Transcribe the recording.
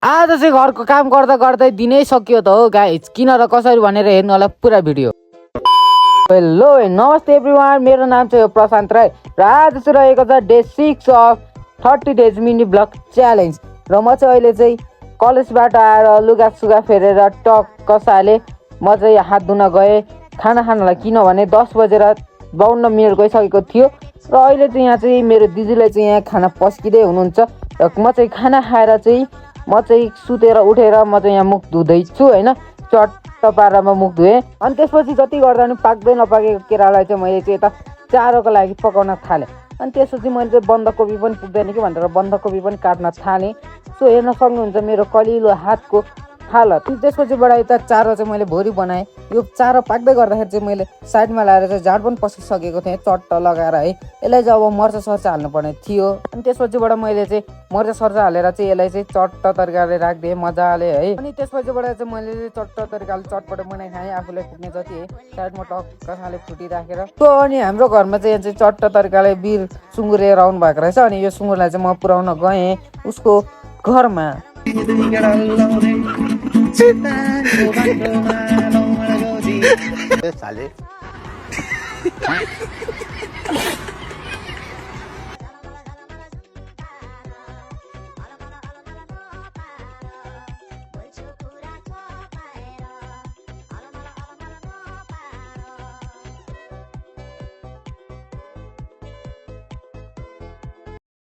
आज चाहिँ घरको काम गर्दा गर्दै दिनै सकियो त हो गाइस, किन र कसरी भनेर हेर्नु होला पुरा भिडियो। हेलो नमस्ते एभ्रिवान, मेरो नाम चाहिँ हो प्रशान्त राई र आज चाहिँ रहेको छ day 6 of 30 days mini blog challenge. र म चाहिँ अहिले चाहिँ कलेजबाट आएर लुगा सुगा फेरेर टक्क साले म चाहिँ हात धुन गएँ खाना खानलाई, किनभने 10 बजेर 52 मिनट गइसकेको थियो र अहिले चाहिँ यहाँ चाहिँ मेरो दिदीले चाहिँ यहाँ खाना पस्किँदै हुनुहुन्छ र म चाहिँ खाना खाएर चाहिँ म चाहिँ सुतेर उठेर म चाहिँ यहाँ मुख धुँदैछु होइन, चट्ट पारामा मुख धुएँ। अनि त्यसपछि जति गर्दा पनि पाक्दै नपाकेको केरालाई चाहिँ मैले चाहिँ यता चारोको लागि पकाउन थालेँ। अनि त्यसपछि मैले चाहिँ बन्दाकोपी पनि पुग्दैन कि भनेर बन्दाकोपी पनि काट्न थालेँ। सो हेर्न सक्नुहुन्छ मेरो कलिलो हातको हालत। त्यसपछिबाट यता चारो चाहिँ मैले भोलि बनाएँ। यो चारो पाक्दै गर्दाखेरि चाहिँ मैले साइडमा लगाएर चाहिँ झाड पनि पसिसकेको थिएँ चट्ट लगाएर है। यसलाई चाहिँ अब मर्चा सर्चा हाल्नुपर्ने थियो। अनि त्यसपछिबाट मैले चाहिँ मर्चा सर्चा हालेर चाहिँ यसलाई चाहिँ चट्ट तरिकाले राखिदिएँ मजाले है। अनि त्यसपछिबाट चाहिँ मैले चट्ट तरिकाले चटपट बनाइ खाएँ, आफूलाई फुट्ने जति है साइडमा टक्कसँगले फुटिराखेर। त्यो अनि हाम्रो घरमा चाहिँ यहाँ चाहिँ चट्ट तरिकाले वीर सुँगुर लिएर आउनु भएको रहेछ। अनि यो सुँगुरलाई चाहिँ म पुऱ्याउन गएँ उसको घरमा। साले